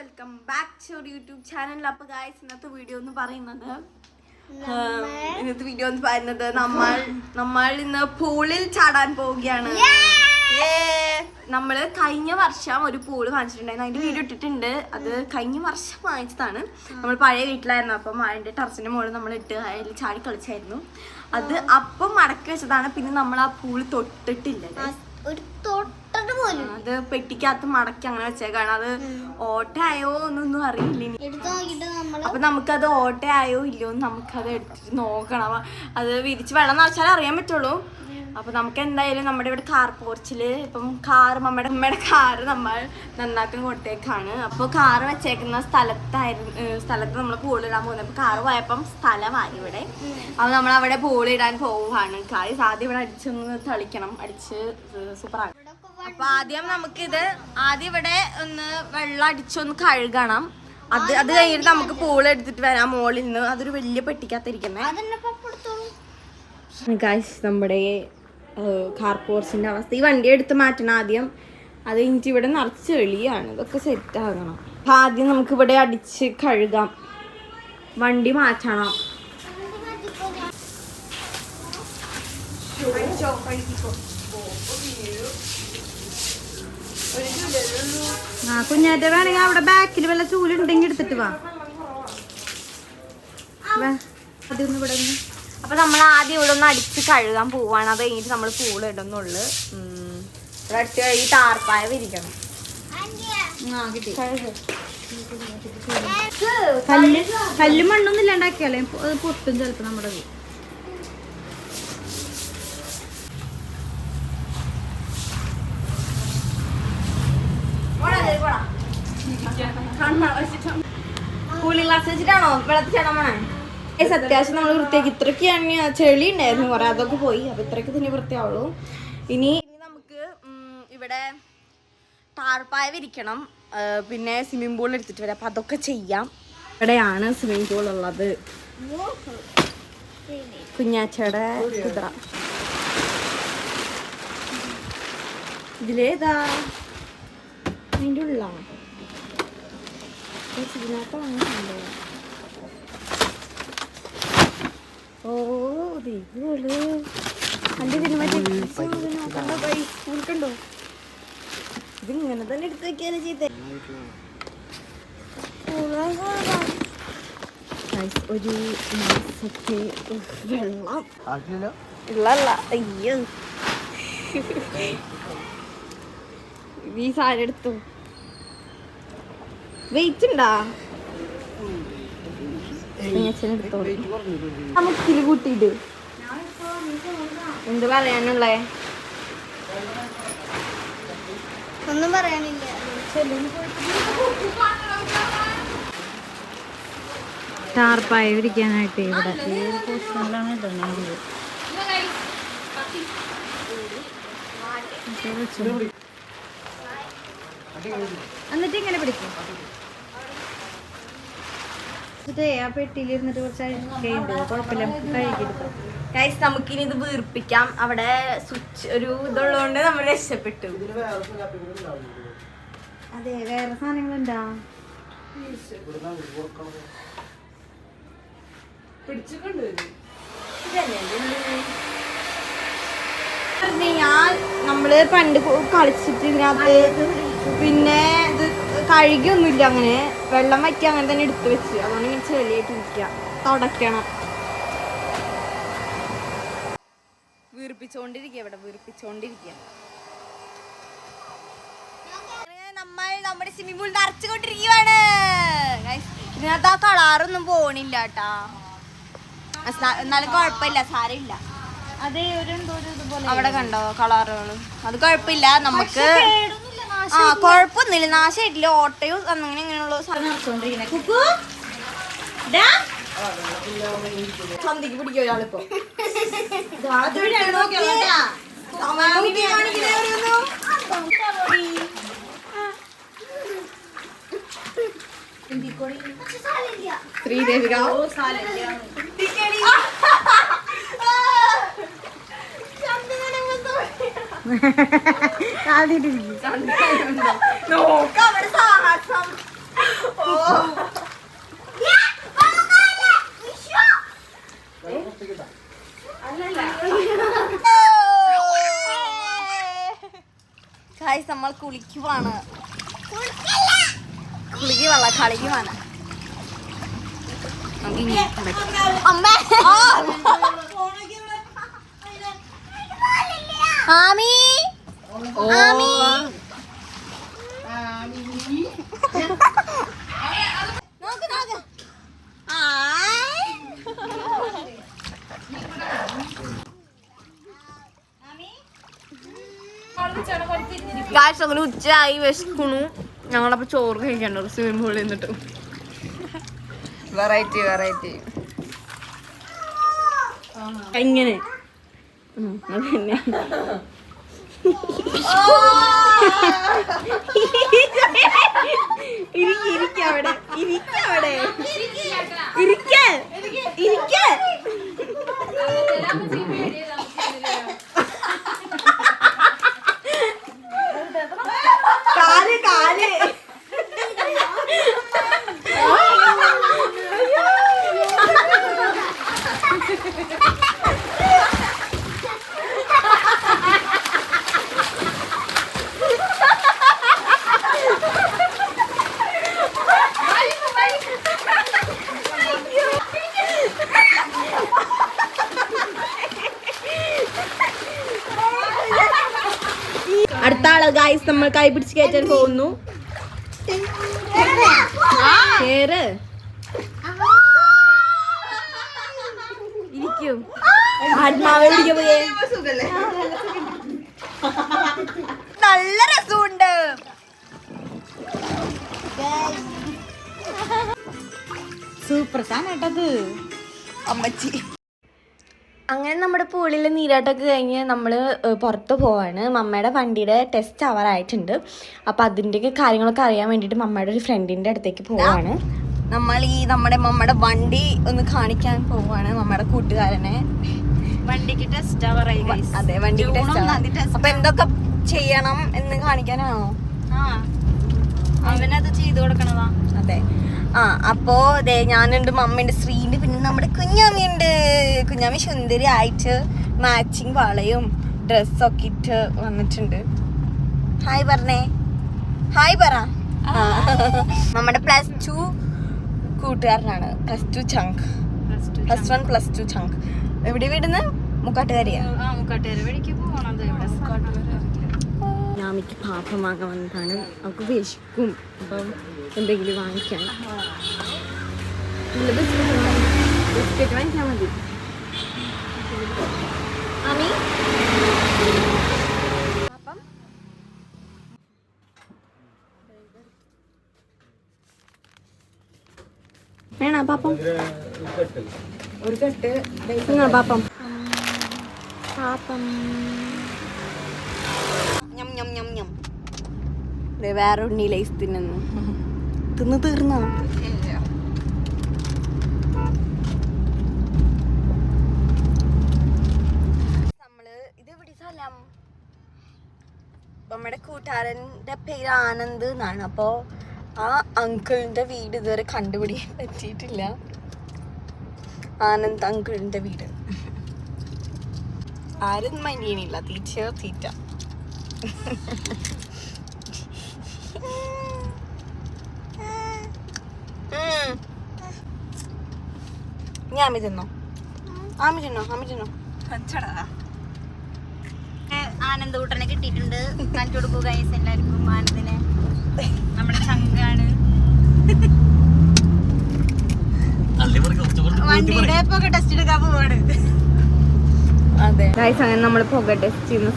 Welcome back to YouTube channel. അപ്പോൾ guys ഇന്നത്തെ video എന്ന് പറയുന്നത് നമ്മൾ ഇന്ന് പൂളിൽ ചാടാൻ പോവുകയാണ്. നമ്മള് കഴിഞ്ഞ വർഷം ഒരു പൂള് വാങ്ങിച്ചിട്ടുണ്ടായിരുന്നു, അതിന്റെ വീഡിയോ ഇട്ടിട്ടുണ്ട്. അത് കഴിഞ്ഞ വർഷം വാങ്ങിച്ചതാണ്. നമ്മൾ പഴയ വീട്ടിലായിരുന്നു, അപ്പം അതിന്റെ ടെറസിന്റെ മുകളിൽ നമ്മൾ ഇട്ട് അതിൽ ചാടി കളിച്ചായിരുന്നു. അത് അപ്പം മടക്കി വെച്ചതാണ്. പിന്നെ നമ്മൾ ആ പൂള് തൊട്ടിട്ടില്ല. അത് പെട്ടിക്കകത്ത് മടക്കി അങ്ങനെ വെച്ചേക്കാണ്. അത് ഓട്ടയായോ എന്നൊന്നും അറിയില്ല. അപ്പൊ നമുക്കത് ഓട്ടയായോ ഇല്ലയോ എന്ന് നമുക്കത് എടുത്തിട്ട് നോക്കണം. അത് വിരിച്ച് വെള്ളം നിറച്ചാലേ അറിയാൻ പറ്റുള്ളൂ. അപ്പൊ നമുക്ക് എന്തായാലും നമ്മുടെ ഇവിടെ കാർ പോർച്ചില് ഇപ്പം നമ്മുടെ കാറ് നമ്മൾ നന്നാക്കാൻ കൊടുത്തേക്കാണ്. അപ്പൊ കാറ് വെച്ചേക്കുന്ന സ്ഥലത്ത് നമ്മൾ പൂളിടാൻ പോകുന്നത്. അപ്പൊ കാറ് പോയപ്പം സ്ഥലമായി ഇവിടെ. അപ്പൊ നമ്മൾ അവിടെ പൂളിടാൻ പോവുകയാണ്. കാര്യം ആദ്യം ഇവിടെ അടിച്ചൊന്ന് തളിക്കണം, അടിച്ച് സൂപ്പറാണ്. അപ്പൊ ആദ്യം ഇവിടെ ഒന്ന് വെള്ളം അടിച്ചൊന്ന് കഴുകണം. അത് കഴിഞ്ഞിട്ട് നമുക്ക് പൂള് എടുത്തിട്ട് വരാം മുകളിൽ നിന്ന്. അതൊരു വലിയ പെട്ടിക്കകത്തിരിക്കുന്നേ. നമ്മുടെ കാർ പോർച്ചിന്റെ അവസ്ഥ, ഈ വണ്ടി എടുത്ത് മാറ്റണം ആദ്യം. അത് കഴിഞ്ഞിട്ട് ഇവിടെ നിറച്ച് ചെളിയാണ്, ഇതൊക്കെ സെറ്റ് ആകണം. അപ്പൊ ആദ്യം നമുക്ക് ഇവിടെ അടിച്ച് കഴുകാം, വണ്ടി മാറ്റണം. കുഞ്ഞാറ്റ വേണമെങ്കിൽ അവിടെ ബാക്കിൽ വല്ല ചൂലുണ്ടെങ്കിൽ എടുത്തിട്ട് വാ. അതൊന്നും ഇവിടെ. അപ്പൊ നമ്മൾ ആദ്യം ഇവിടെ ഒന്ന് അടിച്ച് കഴുകാൻ പോവാണ്. അത് കഴിഞ്ഞിട്ട് നമ്മൾ പൂള് ഇടുന്നുള്ളു. ഇവിടെ അടിച്ച് കഴുകി ടാർപ്പായ വിരിക്കണം. കല്ലും മണ്ണൊന്നും ഇല്ലാണ്ടാക്കിയാലേ പൊട്ടും ചിലപ്പോ നമ്മുടെ. കൂളിംഗ് ഗ്ലാസ് വെച്ചിട്ടാണോ വെള്ളത്തിൽ ചേടാൻ പോണേ? അത്യാവശ്യം നമ്മൾ വൃത്തിയാക്കി. ഇത്രയ്ക്ക് ചെളി ഉണ്ടായിരുന്നു കുറെ, അതൊക്കെ പോയി. അപ്പൊ ഇത്രയ്ക്ക് തന്നെ വൃത്തിയാവുള്ളൂ. ഇനി നമുക്ക് ഇവിടെ ടാർപ്പായ വിരിക്കണം, പിന്നെ സ്വിമ്മിംഗ് പൂൾ എടുത്തിട്ട് വരാം. അപ്പൊ അതൊക്കെ ചെയ്യാം. ഇവിടെയാണ് സ്വിമ്മിംഗ് പൂൾ ഉള്ളത്. കുഞ്ഞാച്ചയുടെ കുതിര ഇതിലേതാ? അതിൻ്റെ ഉള്ളാണ്. ഓ ദൈവള് അന്റെ സിനിമ ഇതിങ്ങനെ തന്നെ എടുത്ത് വെക്കാണ് ചെയ്തേ. ഒരു മാസത്തെ വെള്ളം ഉള്ളല്ല. അയ്യോ ഈ സാരി എടുത്തു. വെയിറ്റ് ഉണ്ടാ? നമുക്കില് കൂട്ടിട്ട് എന്ത് പറയാനുള്ളേ? ഒന്നും പറയാനില്ല. ടാർപ്പായ വിരിക്കാനായിട്ട് ഇവിടെ എന്നിട്ട് ഇങ്ങനെ പിടിക്കും. ആ പെട്ടിയിലിരുന്നിട്ട് കുഴപ്പമില്ല, കഴുകിയെടുക്കാം. ഗൈസ് നമുക്കിനി ഇത് വീർപ്പിക്കാം. അവിടെ സ്വിച്ച് ഒരു ഇതുള്ളതുകൊണ്ട് നമ്മൾ രക്ഷപ്പെട്ടു. അതെ, വേറെ സാധനങ്ങളുണ്ടാ? നമ്മള് പണ്ട് കളിച്ചിട്ട് ഇതിനകത്ത് പിന്നെ ഇത് കഴുകിയൊന്നുമില്ല. അങ്ങനെ വെള്ളം വറ്റി അങ്ങനെ തന്നെ എടുത്തു വെച്ച്. അതുകൊണ്ട് ഇങ്ങനെ ചെളിയായിട്ട് ഇരിക്കുക. തുടയ്ക്കണം. വീർപ്പിച്ചോണ്ടിരിക്കുക. നമ്മൾ നമ്മുടെ സ്വിമ്മിംഗ് പൂൾ നിറച്ചുകൊണ്ടിരിക്കുകയാണ്. ഇതിനകത്ത് ആ കളറൊന്നും പോണില്ല കേട്ടാ. എന്നാലും കുഴപ്പമില്ല, സാരമില്ല. അതെ, അവിടെ കണ്ടോ കളറുകള്? അത് കുഴപ്പമില്ല, നമുക്ക് കുഴപ്പമൊന്നുമില്ല, നാശമായിട്ടില്ല. ഓട്ടയും അങ്ങനെ ഇങ്ങനെയുള്ള സന്ധിക്ക് പിടിക്കും ഒരാളിപ്പോ. ശ്രീദേവിക ആദ്യമായിട്ട് നോക്കാം. നമ്മൾ കുളിക്കുവാണ്. കുളിക്കുവല്ല, കളിക്കുവാണ്. അമ്മേ ആമി ആമി നോക്ക് നോക്ക്. ഗായ്സ് അങ്ങനെ ഉച്ചയായി വിശക്കണു. ഞങ്ങളപ്പോ ചോറ് കഴിക്കണ്ട സ്വിമ്മിംഗ് പൂളിൽ നിന്നിട്ട്. വെറൈറ്റി വെറൈറ്റി ഇങ്ങനെ അതന്നെ. ഇരിക്കവിടെ ഇരിക്കവിടെ ഇരിക്ക ഇരിക്ക. കാല് കാല് അടുത്ത ആള് ഗായ്സ് നമ്മൾ കൈ പിടിച്ച് കയറ്റാൻ പോകുന്നു. കേറ് ഇരിക്കും. ആത്മാവെ പിടിക്കാൻ പോയേ. നല്ല രസമുണ്ട്. സൂപ്പർ സാധനട്ടത് അമ്മച്ചി. അങ്ങനെ നമ്മുടെ പൂളിൽ നീരാട്ടമൊക്കെ കഴിഞ്ഞ് നമ്മൾ പുറത്ത് പോവാണ്. മമ്മയുടെ വണ്ടിയുടെ ടെസ്റ്റ് ആവാറായിട്ടുണ്ട്. അപ്പം അതിൻ്റെയൊക്കെ കാര്യങ്ങളൊക്കെ അറിയാൻ വേണ്ടിയിട്ട് മമ്മയുടെ ഒരു ഫ്രണ്ടിൻ്റെ അടുത്തേക്ക് പോവാണ്. നമ്മൾ മമ്മയുടെ വണ്ടി ഒന്ന് കാണിക്കാൻ പോവാണ്. മമ്മയുടെ കൂട്ടുകാരനെ വണ്ടിക്ക് ടെസ്റ്റ് ആവാറായി. അതെ, വണ്ടിക്ക് ടെസ്റ്റ്. അപ്പൊ എന്തൊക്കെ ചെയ്യണം എന്ന് കാണിക്കാനാണോ? അവനത് ചെയ്തു കൊടുക്കണതാ. അതെ. അപ്പോ ദേ ഞാനുണ്ട്, മമ്മയുണ്ട്, ശ്രീണ്ട്, പിന്നെ നമ്മുടെ കുഞ്ഞാമിയുണ്ട്. കുഞ്ഞാമി സുന്ദരി ആയിട്ട് മാച്ചിങ് വളയും ഡ്രസ്സൊക്കെ ഇട്ട് വന്നിട്ടുണ്ട്. ഹായ് പറഞ്ഞേ, ഹായ് പറ. നമ്മുടെ +2 കൂട്ടുകാരനാണ്. +2 ചങ്ക്, +1 +2 ചങ്ക്. എവിടെ വീടുന്ന്? മുക്കാട്ടുകാരിയാ. ഞാമിക്ക് പാപ്പം വാങ്ങാൻ വന്നതാണ്. അവൾക്ക് വിശക്കും. അപ്പം എന്തെങ്കിലും വാങ്ങിക്കാൻ ബിസ്ക്കറ്റ് വാങ്ങിച്ചാൽ മതി. ആമി പാപ്പം വേണോ? പാപ്പം ഒരു കെട്ട് പാപ്പം പാപ്പം വേറെ ഉണ്ണി ലൈസ് തിന്നു തീർന്നോ? നമ്മള് ഇത് എവിടെ സ്ഥലം? നമ്മുടെ കൂട്ടുകാരന്റെ പേര് ആനന്ദ് എന്നാണ്. അപ്പോ ആ അങ്കിളിന്റെ വീട് ഇതുവരെ കണ്ടുപിടിക്കാൻ പറ്റിയിട്ടില്ല. ആനന്ദ് അങ്കിളിന്റെ വീട് ആരും മൈൻഡ് ചെയ്യണില്ല. തീറ്റ ആമി തിന്നോ? ആനന്ദ കൂട്ടനെ കിട്ടിയിട്ടുണ്ട്. കാണിച്ചു കൊടുക്കുക ഗൈസ് എല്ലാവർക്കും. ആനന്ദിനെ നമ്മുടെ ചങ്കാണ്. വണ്ടിയുടെ പുക ടെസ്റ്റ് എടുക്കാൻ പോവാണ്. അതെ ഗൈസ്, അങ്ങനെ നമ്മൾ പുക ടെസ്റ്റ് ചെയ്യുന്ന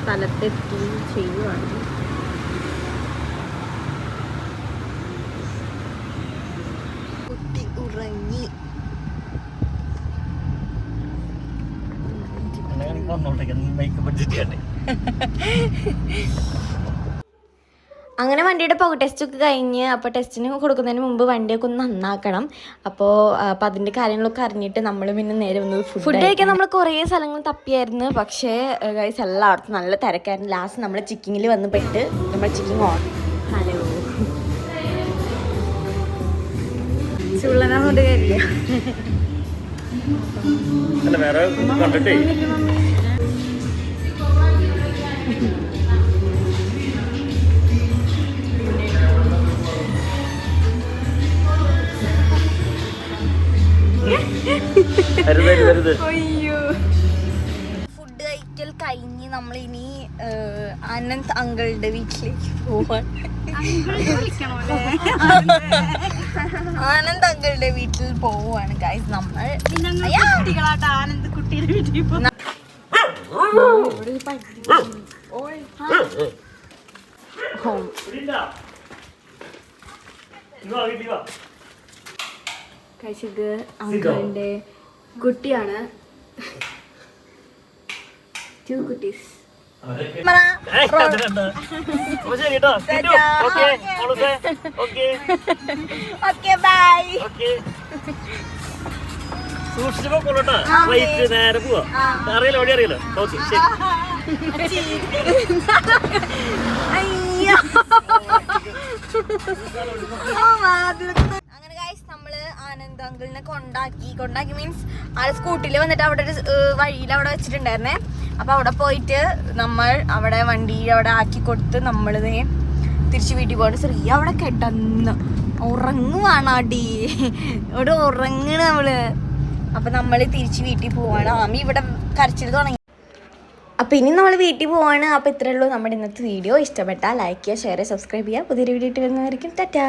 സ്ഥലത്തെത്തി ചെയ്യുവാണ്. കുട്ടി ഉറങ്ങി. അങ്ങനെ വണ്ടിയുടെ പുക ടെസ്റ്റ് ഒക്കെ കഴിഞ്ഞ്, അപ്പോൾ ടെസ്റ്റിന് കൊടുക്കുന്നതിന് മുമ്പ് വണ്ടിയൊക്കെ ഒന്ന് നന്നാക്കണം. അപ്പോൾ അതിൻ്റെ കാര്യങ്ങളൊക്കെ അറിഞ്ഞിട്ട് നമ്മൾ പിന്നെ നേരെ വന്നത് ഫുഡ് കഴിക്കാൻ. നമ്മൾ കുറേ സ്ഥലങ്ങൾ തപ്പിയായിരുന്നു. പക്ഷേ ഗൈസ് എല്ലായിടത്തും നല്ല തിരക്കായിരുന്നു. ലാസ്റ്റ് നമ്മൾ ചിക്കിങ്ങിൽ വന്ന് പെട്ട് നമ്മൾ ചിക്കിങ് ഓൺ. ഹലോ പറഞ്ഞിട്ട് കാര്യമില്ല. അല്ല വേറെ കണ്ടിട്ടേ അയ്യോ. ഫുഡ് കഴിക്കൽ കഴിഞ്ഞ് നമ്മൾ ഇനി അനന്ത് അങ്കിളുടെ വീട്ടിലേക്ക് പോവാൻ. ആനന്ദ് അങ്കിളുടെ വീട്ടിൽ പോവാണ് ഗൈസ് നമ്മൾ. കുട്ടികളാട്ടോ ആനന്ദ് കുട്ടിയുടെ വീട്ടിൽ പോകും. ഹോം കഴിച്ചത് അങ്കിളിന്റെ കുട്ടിയാണ്. 2 കുട്ടീസ്. Okay bye. സൂക്ഷിച്ചപ്പോ കൊള്ളട്ടാ. നേരെ പോവാ. അറിയില്ല വഴി അറിയില്ല. ഓക്കെ ശരി. അയ്യോ. അങ്ങനെ ഗൈസ് നമ്മള് ആനന്ദ് അങ്കിളിനെ കൊണ്ടാക്കി മീൻസ് ആള് സ്കൂട്ടിയിൽ വന്നിട്ട് അവിടെ ഒരു വഴിയിൽ അവിടെ വെച്ചിട്ടുണ്ടായിരുന്നേ. അപ്പൊ അവിടെ പോയിട്ട് നമ്മൾ അവിടെ വണ്ടി അവിടെ ആക്കി കൊടുത്ത് നമ്മളിതേ തിരിച്ച് വീട്ടിൽ പോയിട്ട് ശ്രീ അവിടെ കിടന്ന് ഉറങ്ങുവാണാടി. ഇവിടെ ഉറങ്ങണ നമ്മള്. അപ്പൊ നമ്മള് തിരിച്ച് വീട്ടിൽ പോവാണ്. ആമി ഇവിടെ കരച്ചിൽ തുടങ്ങി. അപ്പോൾ ഇനി നമ്മൾ വീട്ടിൽ പോവാണ്. അപ്പോൾ ഇത്രയേ ഉള്ളൂ നമ്മുടെ ഇന്നത്തെ വീഡിയോ. ഇഷ്ടപ്പെട്ടാൽ ലൈക്ക് ചെയ്യുക, ഷെയർ ചെയ്യുക, സബ്സ്ക്രൈബ് ചെയ്യുക. പുതിയൊരു വീഡിയോ ഇട്ട് വരുന്നതായിരിക്കും. ടാറ്റാ.